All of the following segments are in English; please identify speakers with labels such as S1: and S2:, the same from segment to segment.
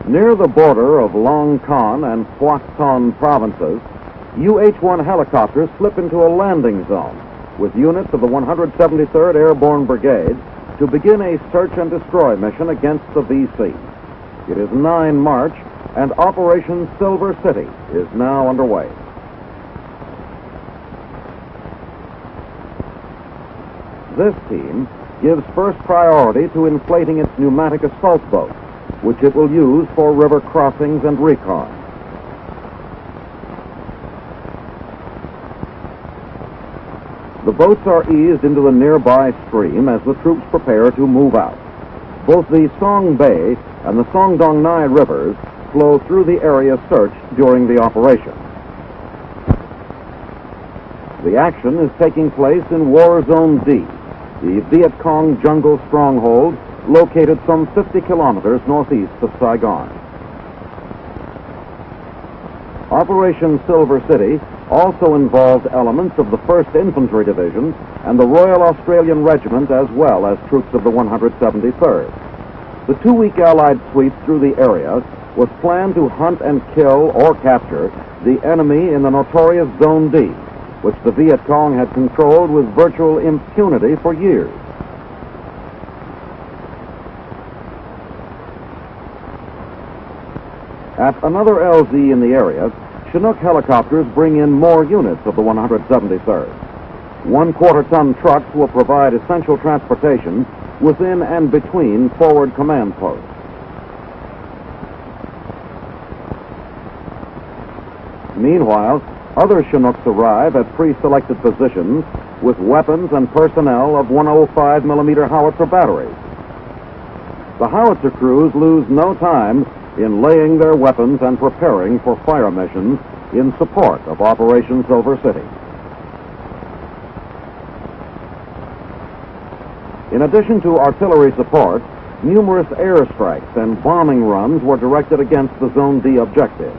S1: Near the border of Long Con and Phuoc Ton provinces, UH-1 helicopters slip into a landing zone with units of the 173rd Airborne Brigade to begin a search and destroy mission against the VC. It is 9 March, and Operation Silver City is now underway. This team gives first priority to inflating its pneumatic assault boats, which it will use for river crossings and recon. The boats are eased into the nearby stream as the troops prepare to move out. Both the Song Bay and the Songdong Nai rivers flow through the area searched during the operation. The action is taking place in War Zone D, the Viet Cong jungle stronghold located some 50 kilometers northeast of Saigon. Operation Silver City also involved elements of the 1st Infantry Division and the Royal Australian Regiment, as well as troops of the 173rd. The 2-week Allied sweep through the area was planned to hunt and kill or capture the enemy in the notorious Zone D, which the Viet Cong had controlled with virtual impunity for years. At another LZ in the area, Chinook helicopters bring in more units of the 173rd. 1/4-ton trucks will provide essential transportation within and between forward command posts. Meanwhile, other Chinooks arrive at pre-selected positions with weapons and personnel of 105mm howitzer batteries. The howitzer crews lose no time in laying their weapons and preparing for fire missions in support of Operation Silver City. In addition to artillery support, numerous airstrikes and bombing runs were directed against the Zone D objectives.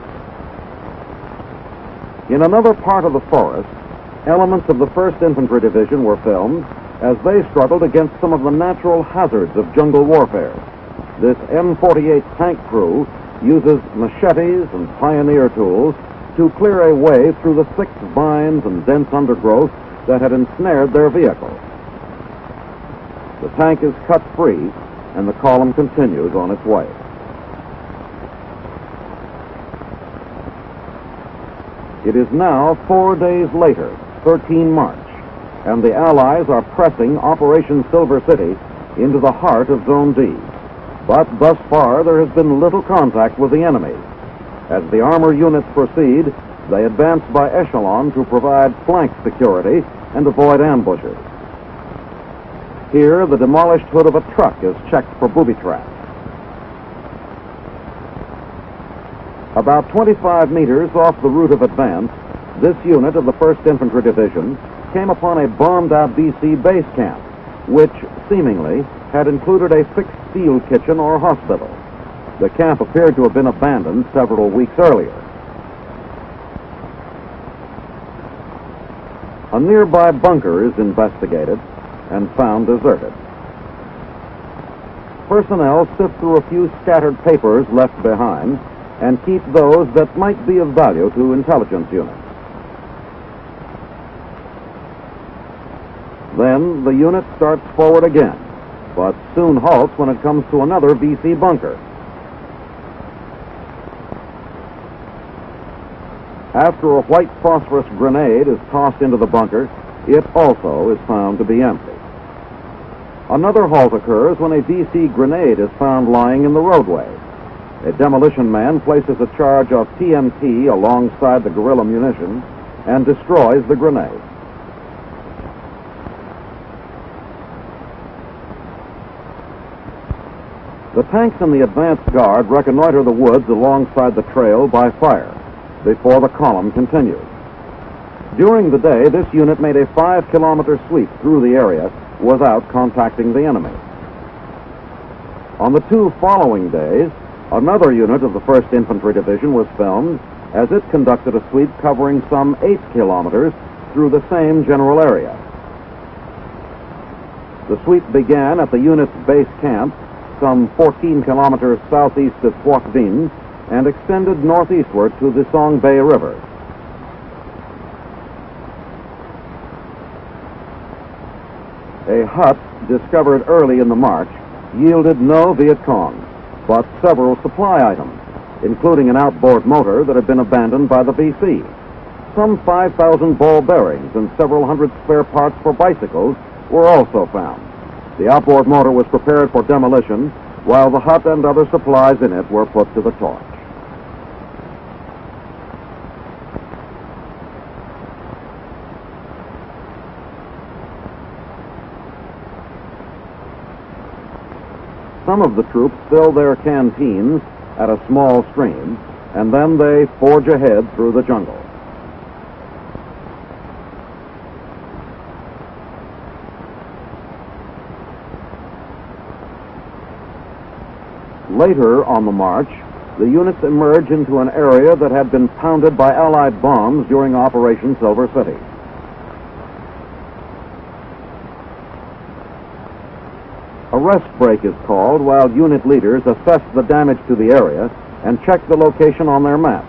S1: In another part of the forest, elements of the 1st Infantry Division were filmed as they struggled against some of the natural hazards of jungle warfare. This M48 tank crew uses machetes and pioneer tools to clear a way through the thick vines and dense undergrowth that had ensnared their vehicle. The tank is cut free, and the column continues on its way. It is now 4 days later, 13 March, and the Allies are pressing Operation Silver City into the heart of Zone D. But thus far, there has been little contact with the enemy. As the armor units proceed, they advance by echelon to provide flank security and avoid ambushes. Here, the demolished hood of a truck is checked for booby traps. About 25 meters off the route of advance, this unit of the 1st Infantry Division came upon a bombed-out VC base camp, which, seemingly, had included a fixed steel kitchen or hospital. The camp appeared to have been abandoned several weeks earlier. A nearby bunker is investigated and found deserted. Personnel sift through a few scattered papers left behind and keep those that might be of value to intelligence units. Then the unit starts forward again, but soon halts when it comes to another VC bunker. After a white phosphorus grenade is tossed into the bunker, it also is found to be empty. Another halt occurs when a VC grenade is found lying in the roadway. A demolition man places a charge of TNT alongside the guerrilla munition and destroys the grenade. The tanks in the advance guard reconnoiter the woods alongside the trail by fire before the column continues. During the day, this unit made a 5-kilometer sweep through the area without contacting the enemy. On the 2 following days, another unit of the 1st Infantry Division was filmed as it conducted a sweep covering some 8 kilometers through the same general area. The sweep began at the unit's base camp some 14 kilometers southeast of Quoc Vinh and extended northeastward to the Song Bay River. A hut discovered early in the march yielded no Viet Cong, but several supply items, including an outboard motor that had been abandoned by the VC. Some 5,000 ball bearings and several hundred spare parts for bicycles were also found. The outboard motor was prepared for demolition, while the hut and other supplies in it were put to the torch. Some of the troops fill their canteens at a small stream, and then they forge ahead through the jungle. Later on the march, the units emerge into an area that had been pounded by Allied bombs during Operation Silver City. A rest break is called while unit leaders assess the damage to the area and check the location on their maps.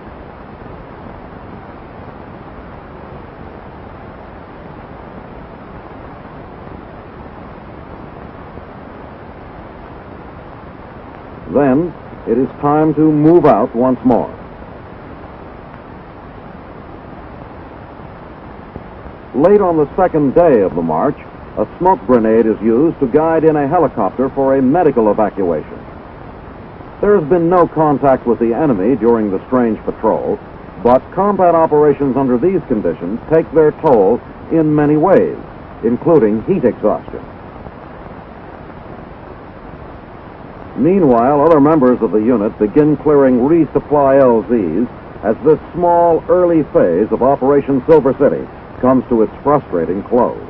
S1: Then it is time to move out once more. Late on the second day of the march, a smoke grenade is used to guide in a helicopter for a medical evacuation. There has been no contact with the enemy during the strange patrol, but combat operations under these conditions take their toll in many ways, including heat exhaustion. Meanwhile, other members of the unit begin clearing resupply LZs as this small, early phase of Operation Silver City comes to its frustrating close.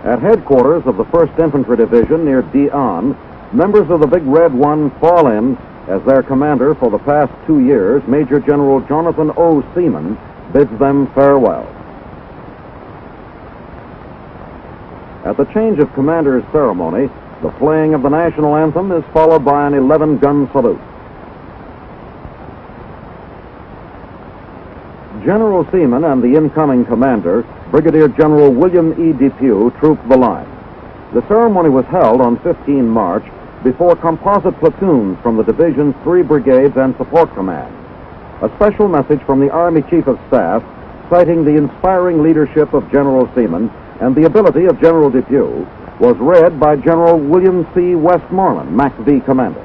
S1: At headquarters of the 1st Infantry Division near Dian, members of the Big Red One fall in as their commander for the past 2 years, Major General Jonathan O. Seaman, bids them farewell. At the change of commander's ceremony, the playing of the national anthem is followed by an 11-gun salute. General Seaman and the incoming commander, Brigadier General William E. Depew, troop the line. The ceremony was held on 15 March before composite platoons from the division's 3 brigades and support commands. A special message from the Army Chief of Staff citing the inspiring leadership of General Seaman and the ability of General Depew was read by General William C. Westmoreland, MAC-V commander.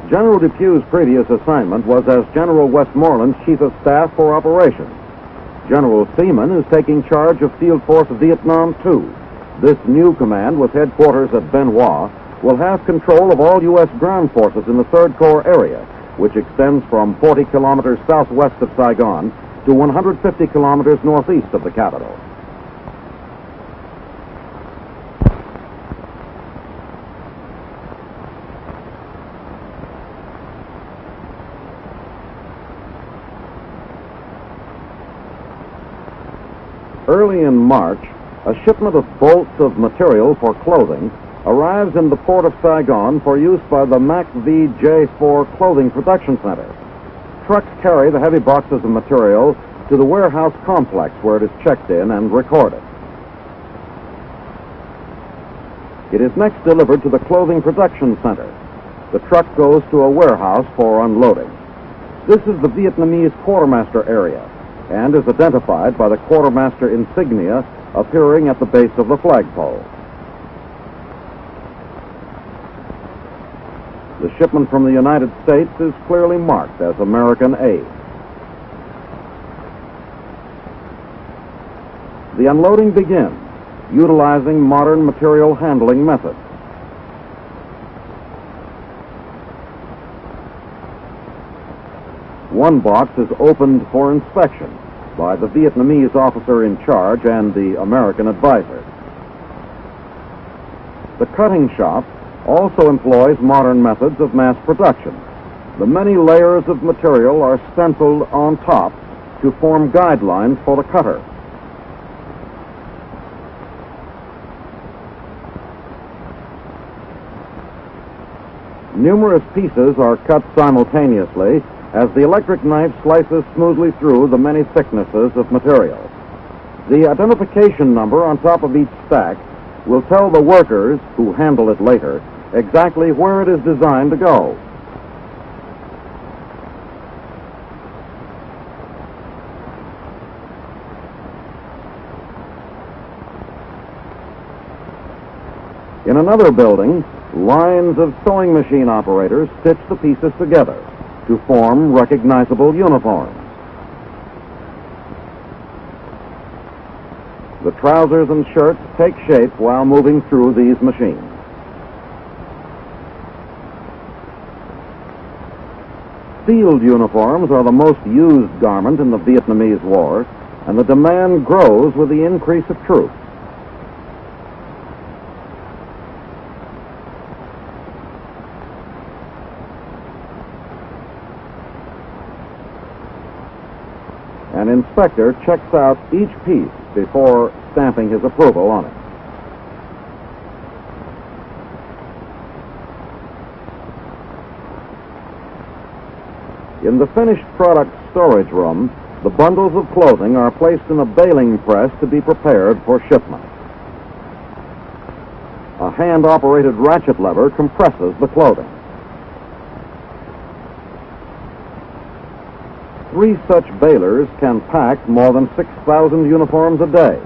S1: General Depew's previous assignment was as General Westmoreland's Chief of Staff for Operations. General Seaman is taking charge of Field Force Vietnam II. This new command, with headquarters at Ben Hoa, will have control of all U.S. ground forces in the 3rd Corps area, which extends from 40 kilometers southwest of Saigon to 150 kilometers northeast of the capital. Early in March, a shipment of bolts of material for clothing arrives in the port of Saigon for use by the MAC-V J4 Clothing Production Center. Trucks carry the heavy boxes of material to the warehouse complex where it is checked in and recorded. It is next delivered to the Clothing Production Center. The truck goes to a warehouse for unloading. This is the Vietnamese quartermaster area and is identified by the quartermaster insignia appearing at the base of the flagpole. The shipment from the United States is clearly marked as American aid. The unloading begins, utilizing modern material handling methods. One box is opened for inspection by the Vietnamese officer in charge and the American advisor. The cutting shop also employs modern methods of mass production. The many layers of material are stenciled on top to form guidelines for the cutter. Numerous pieces are cut simultaneously as the electric knife slices smoothly through the many thicknesses of material. The identification number on top of each stack will tell the workers, who handle it later, exactly where it is designed to go. In another building, lines of sewing machine operators stitch the pieces together to form recognizable uniforms. The trousers and shirts take shape while moving through these machines. Field uniforms are the most used garment in the Vietnamese War, and the demand grows with the increase of troops. An inspector checks out each piece before stamping his approval on it. In the finished product storage room, the bundles of clothing are placed in a baling press to be prepared for shipment. A hand-operated ratchet lever compresses the clothing. 3 such balers can pack more than 6,000 uniforms a day.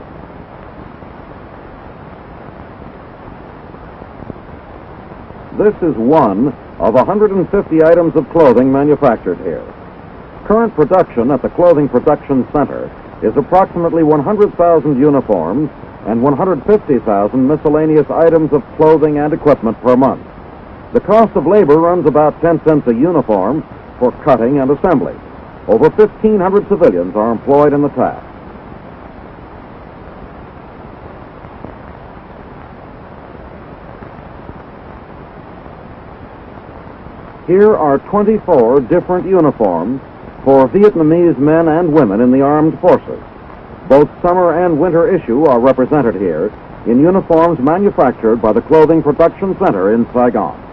S1: This is one of 150 items of clothing manufactured here. Current production at the Clothing Production Center is approximately 100,000 uniforms and 150,000 miscellaneous items of clothing and equipment per month. The cost of labor runs about 10 cents a uniform for cutting and assembly. Over 1,500 civilians are employed in the task. Here are 24 different uniforms for Vietnamese men and women in the armed forces. Both summer and winter issue are represented here in uniforms manufactured by the Clothing Production Center in Saigon.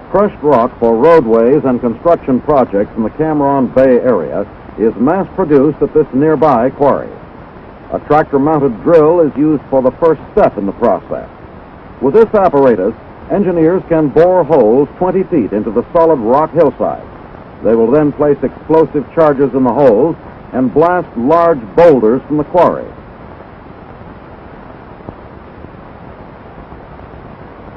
S1: Crushed rock for roadways and construction projects in the Cam Ranh Bay area is mass-produced at this nearby quarry. A tractor-mounted drill is used for the first step in the process. With this apparatus, engineers can bore holes 20 feet into the solid rock hillside. They will then place explosive charges in the holes and blast large boulders from the quarry.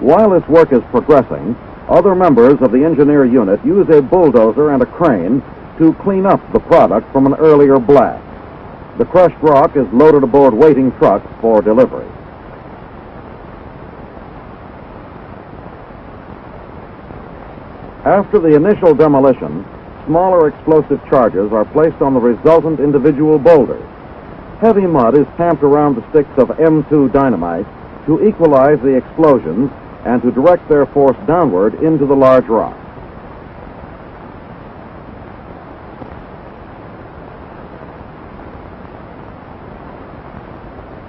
S1: While this work is progressing, other members of the engineer unit use a bulldozer and a crane to clean up the product from an earlier blast. The crushed rock is loaded aboard waiting trucks for delivery. After the initial demolition, smaller explosive charges are placed on the resultant individual boulders. Heavy mud is tamped around the sticks of M2 dynamite to equalize the explosions and to direct their force downward into the large rock.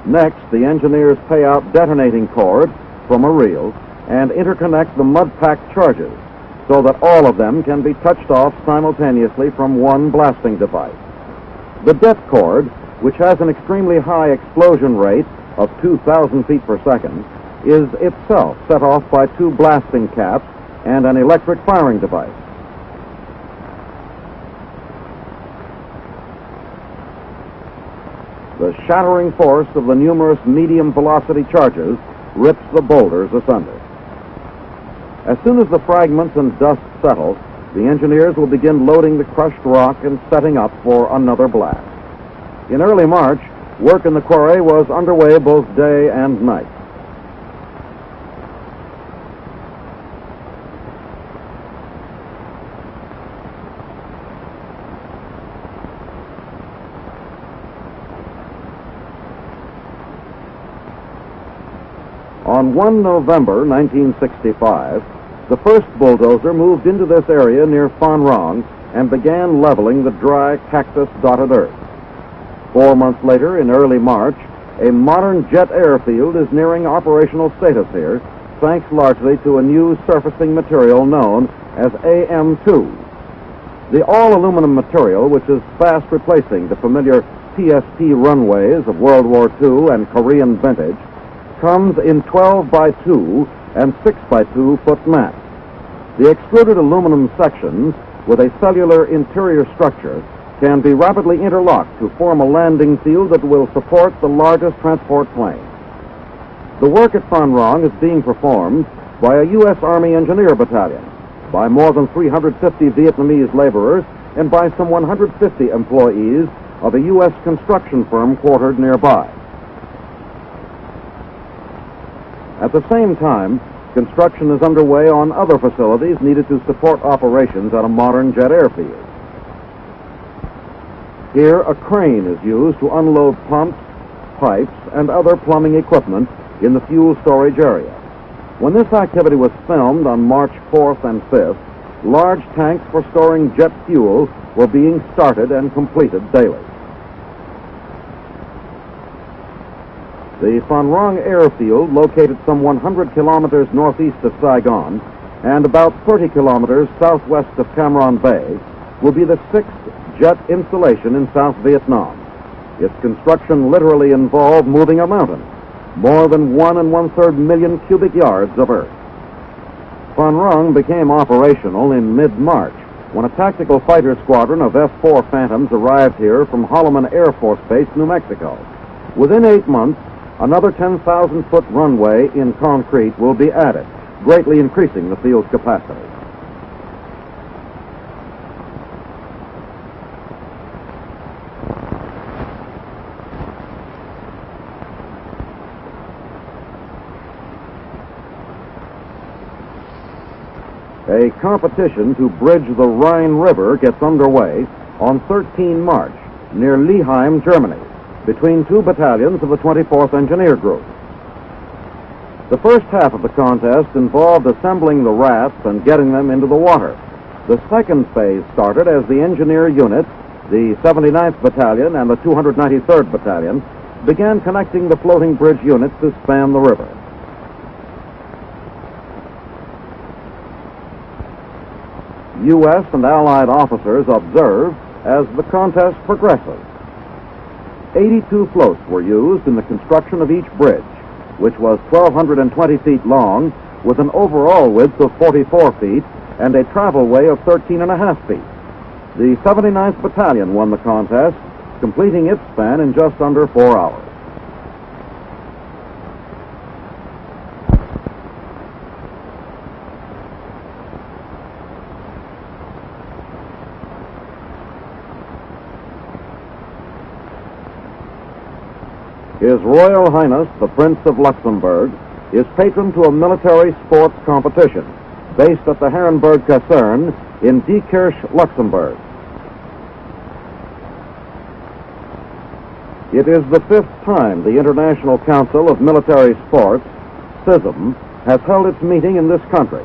S1: Next, the engineers pay out detonating cord from a reel and interconnect the mud-packed charges so that all of them can be touched off simultaneously from one blasting device. The det cord, which has an extremely high explosion rate of 2,000 feet per second, is itself set off by 2 blasting caps and an electric firing device. The shattering force of the numerous medium-velocity charges rips the boulders asunder. As soon as the fragments and dust settle, the engineers will begin loading the crushed rock and setting up for another blast. In early March, work in the quarry was underway both day and night. On 1 November 1965, the first bulldozer moved into this area near Phan Rang and began leveling the dry, cactus-dotted earth. 4 months later, in early March, a modern jet airfield is nearing operational status here, thanks largely to a new surfacing material known as AM2. The all-aluminum material, which is fast replacing the familiar PST runways of World War II and Korean vintage, comes in 12 by 2 and 6 by 2 foot mats. The extruded aluminum sections with a cellular interior structure can be rapidly interlocked to form a landing field that will support the largest transport plane. The work at Phan Rang is being performed by a U.S. Army Engineer Battalion, by more than 350 Vietnamese laborers, and by some 150 employees of a U.S. construction firm quartered nearby. At the same time, construction is underway on other facilities needed to support operations at a modern jet airfield. Here, a crane is used to unload pumps, pipes, and other plumbing equipment in the fuel storage area. When this activity was filmed on March 4th and 5th, large tanks for storing jet fuel were being started and completed daily. The Phan Rang airfield, located some 100 kilometers northeast of Saigon and about 30 kilometers southwest of Cam Ranh Bay, will be the 6th jet installation in South Vietnam. Its construction literally involved moving a mountain, more than 1 1/3 million cubic yards of earth. Phan Rang became operational in mid-March when a tactical fighter squadron of F-4 Phantoms arrived here from Holloman Air Force Base, New Mexico. Within 8 months, another 10,000-foot runway in concrete will be added, greatly increasing the field's capacity. A competition to bridge the Rhine River gets underway on 13 March near Leheim, Germany, between 2 battalions of the 24th Engineer Group. The first half of the contest involved assembling the rafts and getting them into the water. The second phase started as the engineer units, the 79th Battalion and the 293rd Battalion, began connecting the floating bridge units to span the river. U.S. and Allied officers observe as the contest progresses. 82 floats were used in the construction of each bridge, which was 1,220 feet long, with an overall width of 44 feet and a travelway of 13.5 feet. The 79th Battalion won the contest, completing its span in just under 4 hours. His Royal Highness, the Prince of Luxembourg, is patron to a military sports competition based at the Herrenberg Kaserne in Diekirch, Luxembourg. It is the 5th time the International Council of Military Sports, CISM, has held its meeting in this country.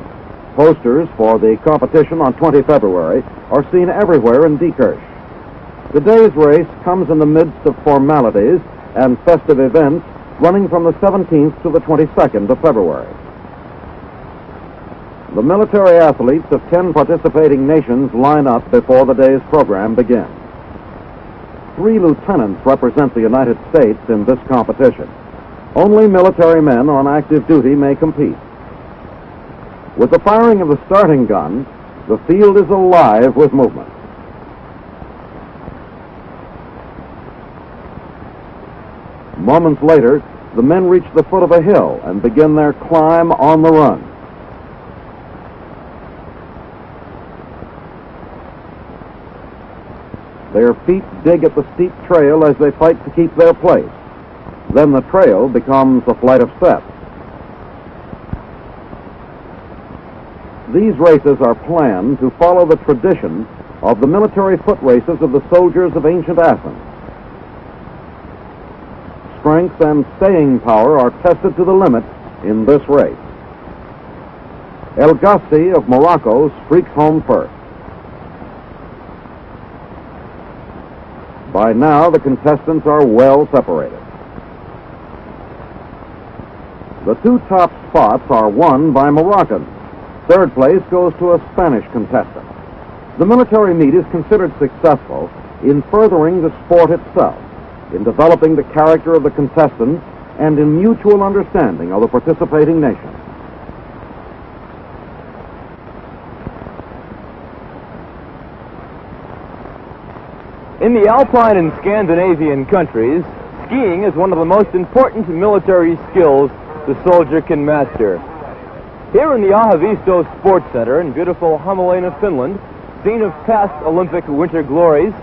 S1: Posters for the competition on 20 February are seen everywhere in Diekirch. The day's race comes in the midst of formalities and festive events running from the 17th to the 22nd of February. The military athletes of 10 participating nations line up before the day's program begins. 3 lieutenants represent the United States in this competition. Only military men on active duty may compete. With the firing of the starting gun, the field is alive with movement. Moments later, the men reach the foot of a hill and begin their climb on the run. Their feet dig at the steep trail as they fight to keep their place. Then the trail becomes a flight of steps. These races are planned to follow the tradition of the military foot races of the soldiers of ancient Athens. Strength and staying power are tested to the limit in this race. El Gassi of Morocco streaks home first. By now, the contestants are well separated. The two top spots are won by Moroccans. Third place goes to a Spanish contestant. The military meet is considered successful in furthering the sport itself, in developing the character of the contestants, and in mutual understanding of the participating nations.
S2: In the Alpine and Scandinavian countries, skiing is one of the most important military skills the soldier can master. Here in the Ahavisto Sports Center in beautiful Hämeenlinna, Finland, scene of past Olympic winter glories,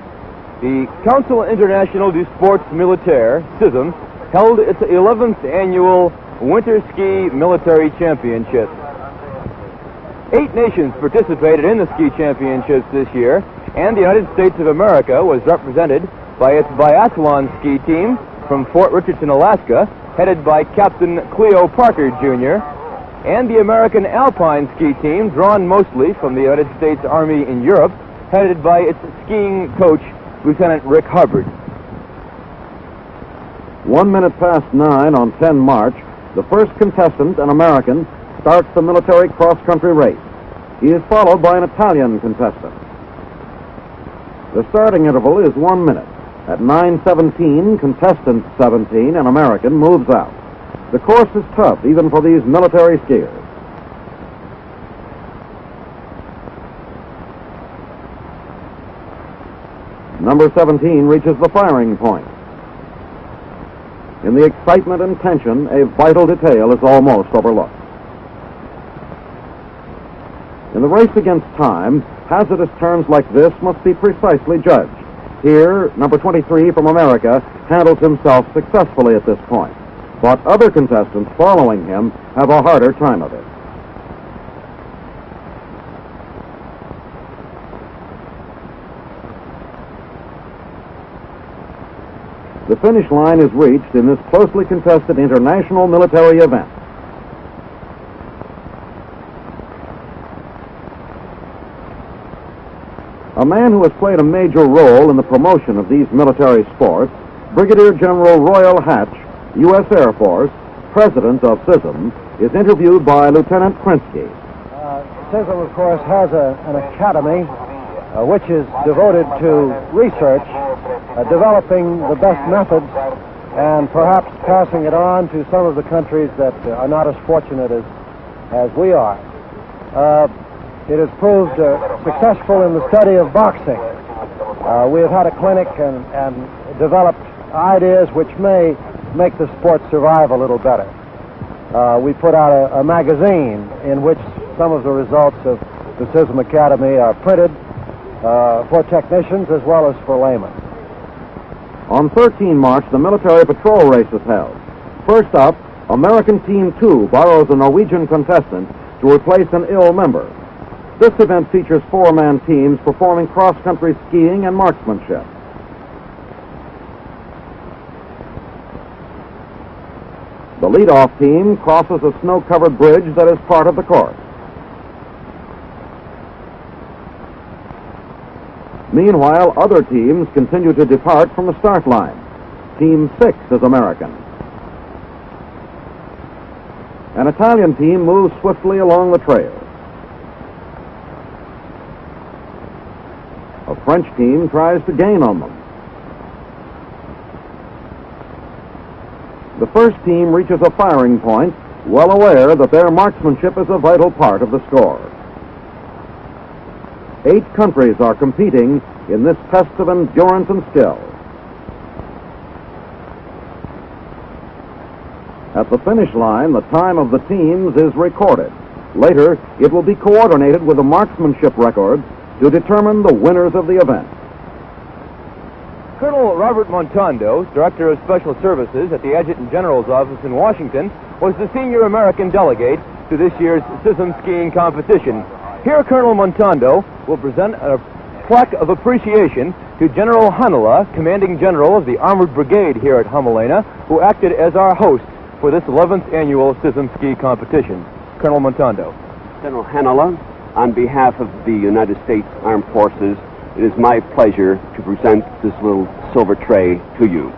S2: the Council International du Sports Militaire, CISM, held its 11th annual Winter Ski Military Championship. 8 nations participated in the ski championships this year, and the United States of America was represented by its biathlon ski team from Fort Richardson, Alaska, headed by Captain Cleo Parker, Jr., and the American Alpine ski team, drawn mostly from the United States Army in Europe, headed by its skiing coach, Lieutenant Rick Hubbard.
S1: 1 minute past 9 on 10 March, the first contestant, an American, starts the military cross-country race. He is followed by an Italian contestant. The starting interval is 1 minute. At 9:17, contestant 17, an American, moves out. The course is tough, even for these military skiers. Number 17 reaches the firing point. In the excitement and tension, a vital detail is almost overlooked. In the race against time, hazardous turns like this must be precisely judged. Here, number 23 from America handles himself successfully at this point, but other contestants following him have a harder time of it. The finish line is reached in this closely contested international military event. A man who has played a major role in the promotion of these military sports, Brigadier General Royal Hatch, U.S. Air Force, President of CISM, is interviewed by Lieutenant Krinsky.
S3: CISM, of course, has an academy which is devoted to research, developing the best methods, and perhaps passing it on to some of the countries that are not as fortunate as we are. It has proved successful in the study of boxing. We have had a clinic and developed ideas which may make the sport survive a little better. We put out a magazine in which some of the results of the CISM Academy are printed for technicians as well as for laymen.
S1: On 13 March, the military patrol race is held. First up, American Team 2 borrows a Norwegian contestant to replace an ill member. This event features 4-man teams performing cross-country skiing and marksmanship. The lead-off team crosses a snow-covered bridge that is part of the course. Meanwhile, other teams continue to depart from the start line. Team 6 is American. An Italian team moves swiftly along the trail. A French team tries to gain on them. The first team reaches a firing point, well aware that their marksmanship is a vital part of the score. 8 countries are competing in this test of endurance and skill. At the finish line, the time of the teams is recorded. Later, it will be coordinated with the marksmanship records to determine the winners of the event.
S2: Colonel Robert Montando, Director of Special Services at the Adjutant General's office in Washington, was the senior American delegate to this year's CISM skiing competition. Here, Colonel Montando will present a plaque of appreciation to General Hanala, Commanding General of the Armored Brigade here at Hämeenlinna, who acted as our host for this 11th annual SISM ski competition. Colonel Montando.
S4: General Hanola, on behalf of the United States Armed Forces, it is my pleasure to present this little silver tray to you.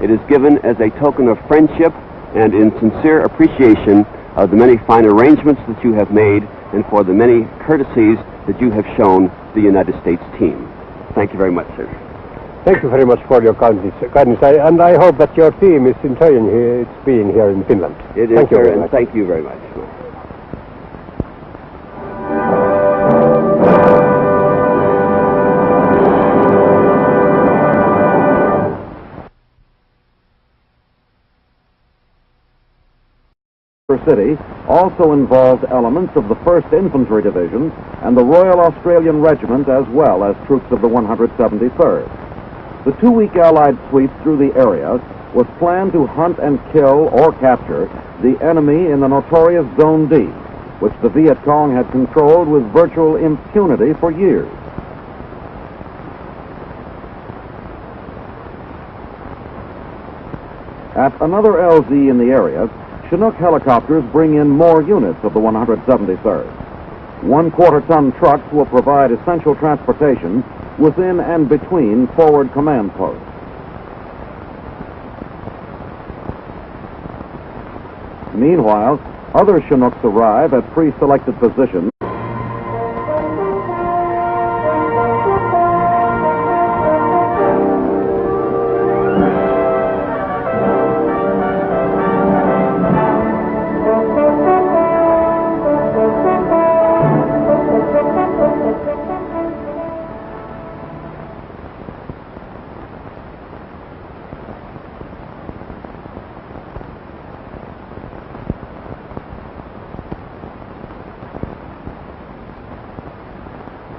S4: It is given as a token of friendship and in sincere appreciation of the many fine arrangements that you have made and for the many courtesies that you have shown the United States team. Thank you very much, sir.
S5: Thank you very much for your kindness. And I hope that your team is enjoying its being here in Finland.
S4: It is,
S5: thank you
S4: sir,
S5: very
S4: and
S5: much.
S4: thank you very much.
S1: City also involved elements of the 1st Infantry Division and the Royal Australian Regiment, as well as troops of the 173rd. The 2-week Allied sweep through the area was planned to hunt and kill or capture the enemy in the notorious Zone D, which the Viet Cong had controlled with virtual impunity for years. At another LZ in the area, Chinook helicopters bring in more units of the 173rd. 1/4-ton trucks will provide essential transportation within and between forward command posts. Meanwhile, other Chinooks arrive at pre-selected positions.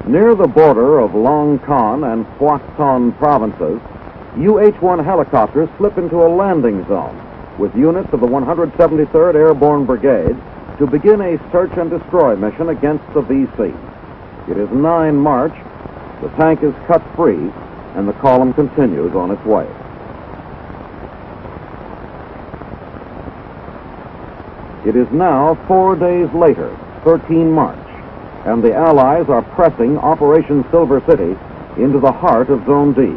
S1: Near the border of Long Con and Hoak Ton provinces, UH-1 helicopters slip into a landing zone with units of the 173rd Airborne Brigade to begin a search and destroy mission against the VC. It is 9 March, the tank is cut free, and the column continues on its way. It is now 4 days later, 13 March. And the Allies are pressing Operation Silver City into the heart of Zone D.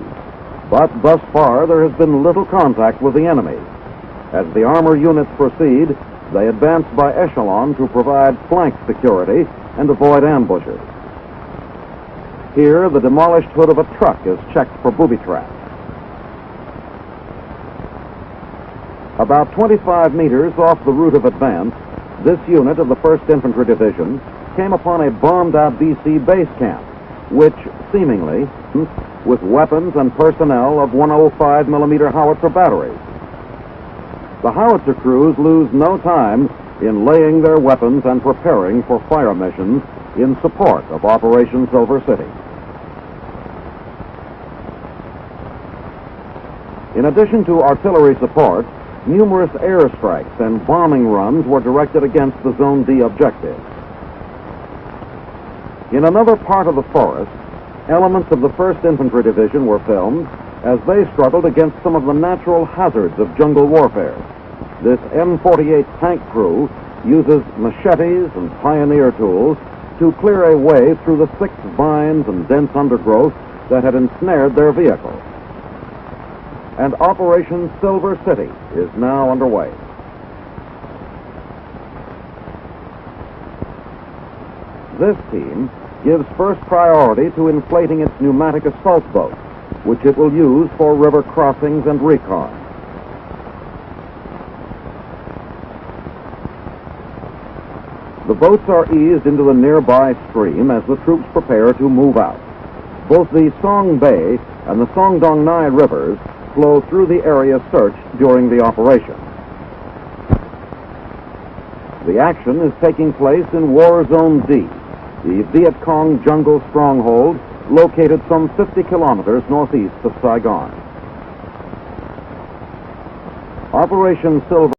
S1: But thus far, there has been little contact with the enemy. As the armor units proceed, they advance by echelon to provide flank security and avoid ambushes. Here, the demolished hood of a truck is checked for booby traps. About 25 meters off the route of advance, this unit of the 1st Infantry Division came upon a bombed-out VC base camp, which, seemingly, with weapons and personnel of 105mm howitzer batteries. The howitzer crews lose no time in laying their weapons and preparing for fire missions in support of Operation Silver City. In addition to artillery support, numerous airstrikes and bombing runs were directed against the Zone D objective. In another part of the forest, elements of the 1st Infantry Division were filmed as they struggled against some of the natural hazards of jungle warfare. This M48 tank crew uses machetes and pioneer tools to clear a way through the thick vines and dense undergrowth that had ensnared their vehicle. And Operation Silver City is now underway. This team gives first priority to inflating its pneumatic assault boat, which it will use for river crossings and recon. The boats are eased into the nearby stream as the troops prepare to move out. Both the Song Bay and the Songdong Nai rivers flow through the area searched during the operation. The action is taking place in War Zone D, the Viet Cong jungle stronghold located some 50 kilometers northeast of Saigon. Operation Silver